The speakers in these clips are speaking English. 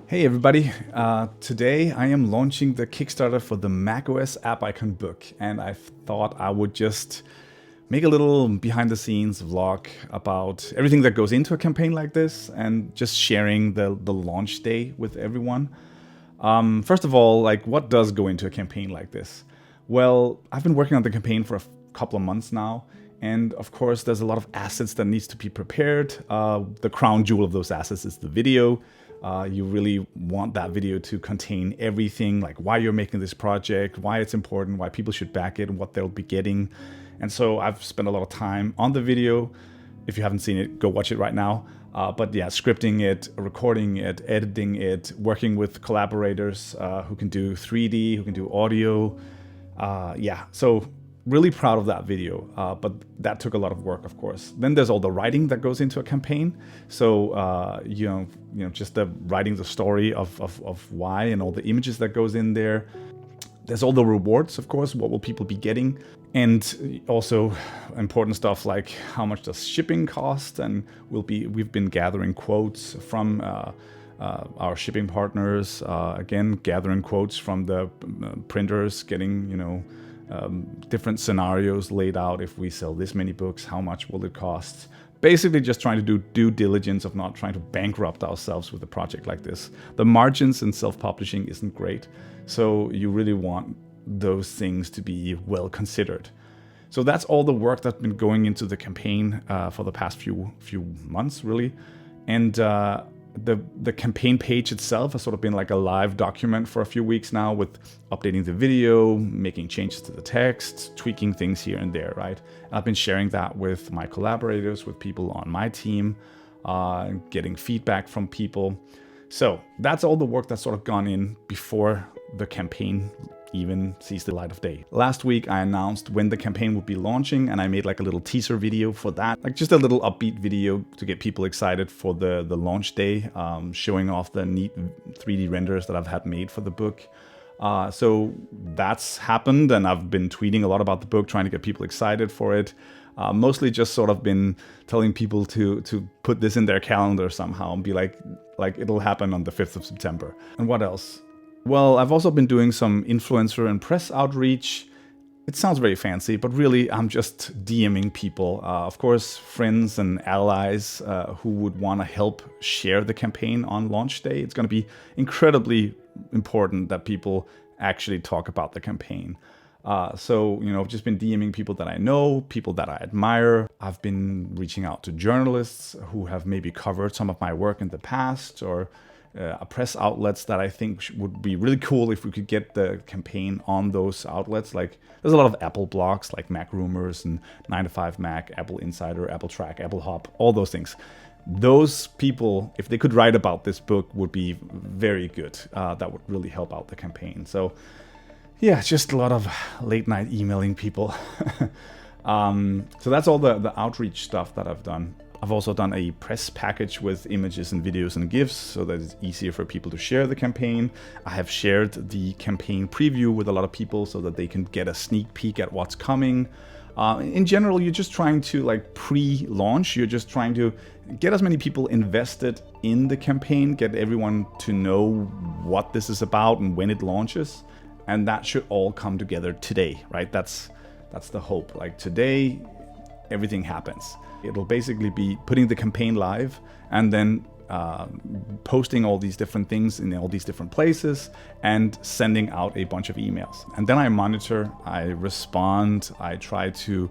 Hey everybody, today I am launching the Kickstarter for the macOS App Icon book, and I thought I would just make a little behind the scenes vlog about everything that goes into a campaign like this and just sharing the launch day with everyone. First of all, like, what does go into a campaign like this? Well, I've been working on the campaign for a couple of months now, and of course there's a lot of assets that needs to be prepared. The crown jewel of those assets is the video. You really want that video to contain everything, like why you're making this project, why it's important, why people should back it, and what they'll be getting. And so I've spent a lot of time on the video. If you haven't seen it, go watch it right now. But yeah, scripting it, recording it, editing it, working with collaborators who can do 3D, who can do audio. Yeah, so really proud of that video, but that took a lot of work, of course. Then there's all the writing that goes into a campaign. So you know, just the writing the story of why and all the images that goes in there. There's all the rewards, of course. What will people be getting? And also important stuff like how much does shipping cost? And we've been gathering quotes from our shipping partners. Again, gathering quotes from the printers, getting different scenarios laid out. If we sell this many books, how much will it cost? Basically just trying to do due diligence of not trying to bankrupt ourselves with a project like this. The margins in self-publishing isn't great, so you really want those things to be well considered. So that's all the work that's been going into the campaign for the past few months, really. And the campaign page itself has sort of been like a live document for a few weeks now, with updating the video, making changes to the text, tweaking things here and there, right? I've been sharing that with my collaborators, with people on my team, getting feedback from people. So that's all the work that's sort of gone in before the campaign even sees the light of day. Last week I announced when the campaign would be launching, and I made like a little teaser video for that, like just a little upbeat video to get people excited for the launch day, showing off the neat 3D renders that I've had made for the book. So that's happened, and I've been tweeting a lot about the book, trying to get people excited for it. Mostly just sort of been telling people to put this in their calendar somehow and be like it'll happen on the 5th of September. And what else? Well, I've also been doing some influencer and press outreach. It sounds very fancy, but really I'm just DMing people. Of course, friends and allies who would want to help share the campaign on launch day. It's going to be incredibly important that people actually talk about the campaign. So, I've just been DMing people that I know, people that I admire. I've been reaching out to journalists who have maybe covered some of my work in the past, or press outlets that I think would be really cool if we could get the campaign on those outlets. Like, there's a lot of Apple blogs like Mac Rumors and 9to5Mac, Apple Insider, Apple Track, Apple Hop, all those things. Those people, if they could write about this book, would be very good. That would really help out the campaign. So yeah, just a lot of late night emailing people. So that's all the outreach stuff that I've done. I've also done a press package with images and videos and GIFs so that it's easier for people to share the campaign. I have shared the campaign preview with a lot of people so that they can get a sneak peek at what's coming. In general, you're just trying to, like, pre-launch, you're just trying to get as many people invested in the campaign, get everyone to know what this is about and when it launches. And that should all come together today, right? That's the hope. Like, today, everything happens. It'll basically be putting the campaign live and then posting all these different things in all these different places and sending out a bunch of emails. And then I monitor, I respond, I try to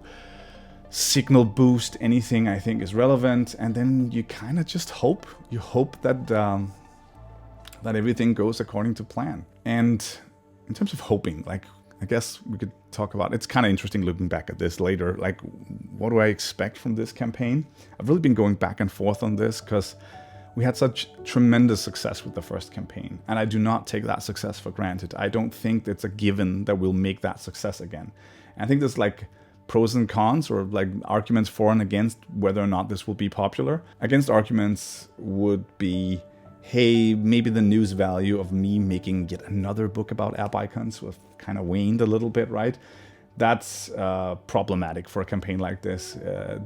signal boost anything I think is relevant, and then you kind of just hope. You hope that that everything goes according to plan. And in terms of hoping, like, I guess we could talk about, it's kind of interesting looking back at this later, like, what do I expect from this campaign? I've really been going back and forth on this because we had such tremendous success with the first campaign, and I do not take that success for granted. I don't think it's a given that we'll make that success again. And I think there's like pros and cons, or like arguments for and against whether or not this will be popular. Against arguments would be, hey, maybe the news value of me making yet another book about app icons was kind of waned a little bit, right? That's problematic for a campaign like this.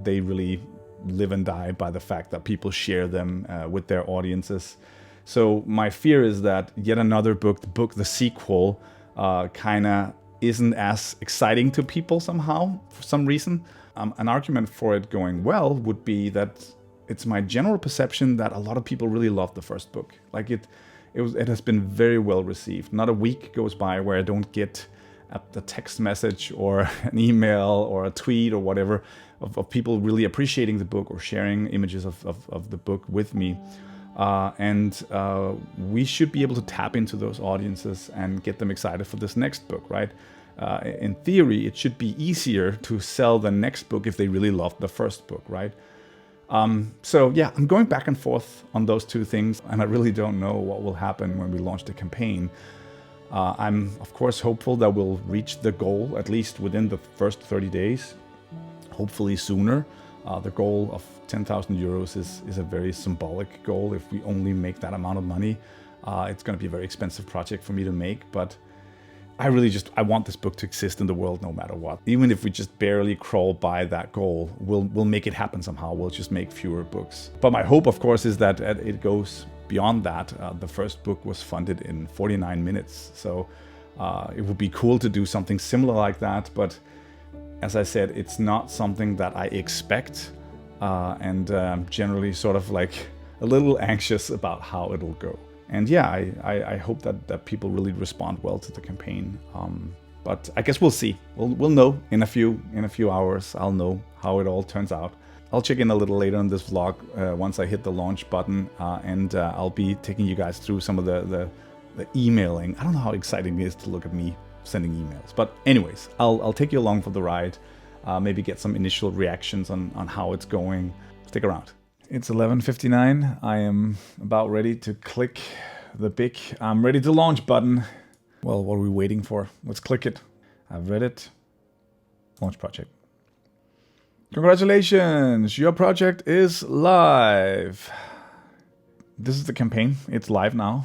They really live and die by the fact that people share them with their audiences. So my fear is that yet another book, the sequel, kind of isn't as exciting to people somehow, for some reason. An argument for it going well would be that it's my general perception that a lot of people really love the first book. Like it has been very well received. Not a week goes by where I don't get a text message or an email or a tweet or whatever of people really appreciating the book or sharing images of the book with me. And we should be able to tap into those audiences and get them excited for this next book, right? In theory, it should be easier to sell the next book if they really loved the first book, right? So yeah, I'm going back and forth on those two things, and I really don't know what will happen when we launch the campaign. I'm, of course, hopeful that we'll reach the goal, at least within the first 30 days, hopefully sooner. The goal of 10,000 euros is a very symbolic goal. If we only make that amount of money, it's going to be a very expensive project for me to make, but I want this book to exist in the world no matter what. Even if we just barely crawl by that goal, we'll make it happen somehow. We'll just make fewer books. But my hope, of course, is that it goes beyond that. The first book was funded in 49 minutes. So it would be cool to do something similar like that. But as I said, it's not something that I expect. And generally sort of like a little anxious about how it'll go. And yeah, I hope that people really respond well to the campaign. But I guess we'll see. We'll know in a few hours. I'll know how it all turns out. I'll check in a little later in this vlog once I hit the launch button, and I'll be taking you guys through some of the emailing. I don't know how exciting it is to look at me sending emails. But anyways, I'll take you along for the ride. Maybe get some initial reactions on how it's going. Stick around. It's 11:59. I am about ready to click the big "I'm ready to launch" button. Well, what are we waiting for? Let's click it. I've read it. Launch project. Congratulations! Your project is live. This is the campaign. It's live now.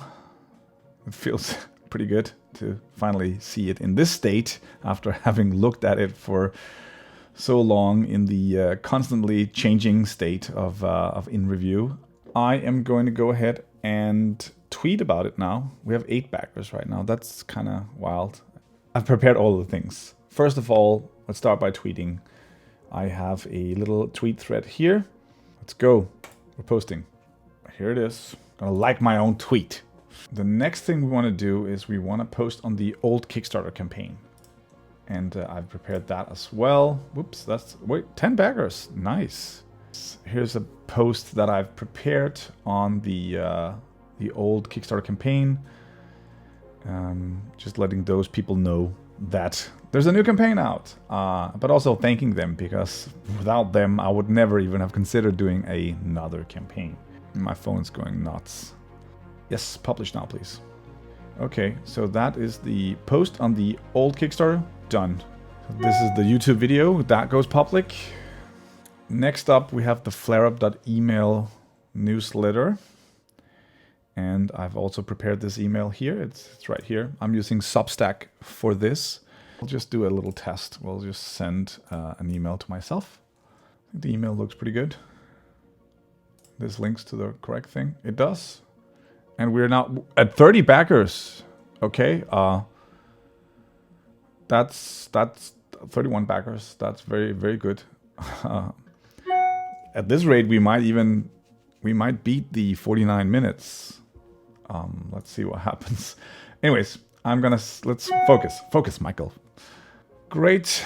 It feels pretty good to finally see it in this state after having looked at it for so long in the constantly changing state of in review. I am going to go ahead and tweet about it now. We have 8 backers right now. That's kind of wild. I've prepared all the things. First of all, let's start by tweeting. I have a little tweet thread here. Let's go. We're posting. Here it is. I'm gonna like my own tweet. The next thing we want to do is we want to post on the old Kickstarter campaign. And I've prepared that as well. Whoops, 10 backers. Nice. Here's a post that I've prepared on the old Kickstarter campaign. Just letting those people know that there's a new campaign out. But also thanking them, because without them, I would never even have considered doing another campaign. My phone's going nuts. Yes, publish now, please. Okay, so that is the post on the old Kickstarter. Done. This is the YouTube video that goes public. Next up, we have the flareup.email newsletter. And I've also prepared this email here. It's right here. I'm using Substack for this. I'll just do a little test. We'll just send an email to myself. I think the email looks pretty good. This links to the correct thing. It does. And we're now at 30 backers. Okay. That's 31 backers. That's very, very good. At this rate, we might beat the 49 minutes. Let's see what happens. Anyways, let's focus, Michael. Great,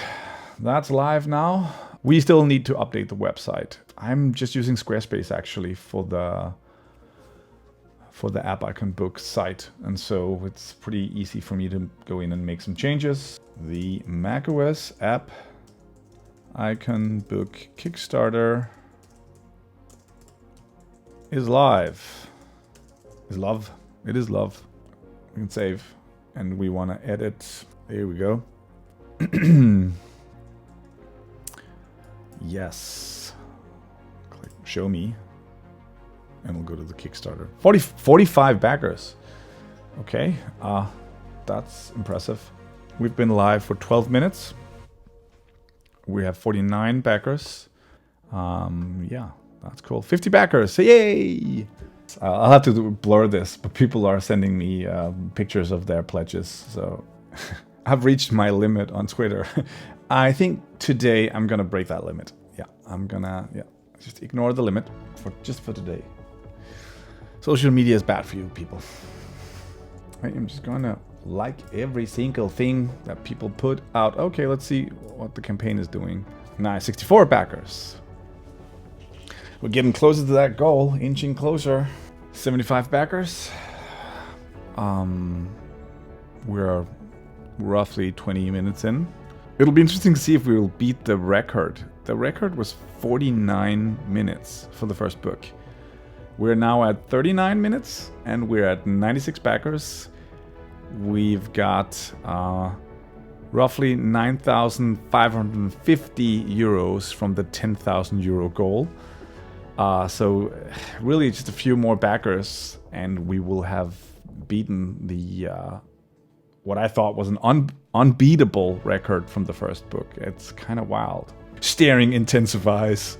that's live now. We still need to update the website. I'm just using Squarespace actually for the App Icon Book site, and so it's pretty easy for me to go in and make some changes. The macOS App Icon Book Kickstarter is live. It is love. We can save, and we want to edit. There we go. Yes. Click show me. And we'll go to the Kickstarter. 45 backers. Okay, that's impressive. We've been live for 12 minutes. We have 49 backers. Yeah, that's cool. 50 backers, yay! I'll have to blur this, but people are sending me pictures of their pledges. So I've reached my limit on Twitter. I think today I'm gonna break that limit. Yeah, I'm gonna just ignore the limit for today. Social media is bad for you people. Right, I'm just gonna like every single thing that people put out. Okay, let's see what the campaign is doing. Nice, 64 backers. We're getting closer to that goal, inching closer. 75 backers. We're roughly 20 minutes in. It'll be interesting to see if we will beat the record. The record was 49 minutes for the first book. We're now at 39 minutes and we're at 96 backers. We've got roughly 9,550 euros from the 10,000 euro goal. So really just a few more backers and we will have beaten the what I thought was an unbeatable record from the first book. It's kind of wild. Staring intensifies.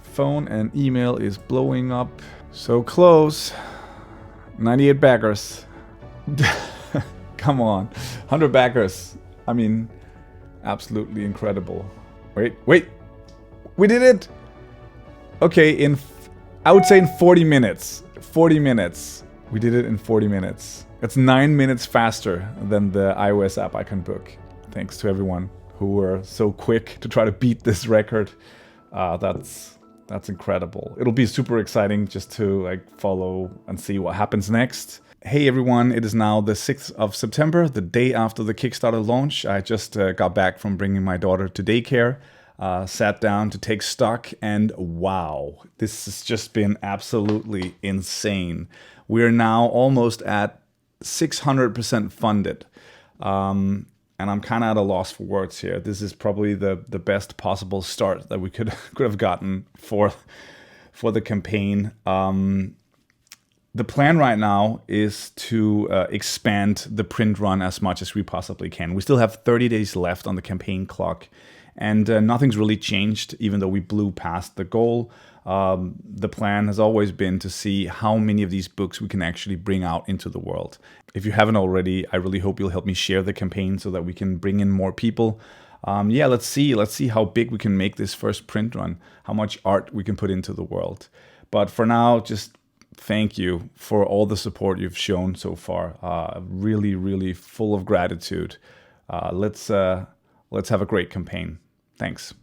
Phone and email is blowing up. So close. 98 backers. Come on. 100 backers. I mean, absolutely incredible. Wait. We did it! Okay, I would say in 40 minutes. 40 minutes. We did it in 40 minutes. It's 9 minutes faster than the iOS app icon book. Thanks to everyone who were so quick to try to beat this record. That's incredible. It'll be super exciting just to follow and see what happens next. Hey everyone, it is now the 6th of September, the day after the Kickstarter launch. I just got back from bringing my daughter to daycare. Sat down to take stock and wow, this has just been absolutely insane. We're now almost at 600% funded. And I'm kind of at a loss for words here. This is probably the best possible start that we could have gotten for the campaign. The plan right now is to expand the print run as much as we possibly can. We still have 30 days left on the campaign clock. And nothing's really changed, even though we blew past the goal. The plan has always been to see how many of these books we can actually bring out into the world. If you haven't already, I really hope you'll help me share the campaign so that we can bring in more people. Let's see how big we can make this first print run, how much art we can put into the world. But for now, just thank you for all the support you've shown so far. Really, really full of gratitude. Let's have a great campaign. Thanks.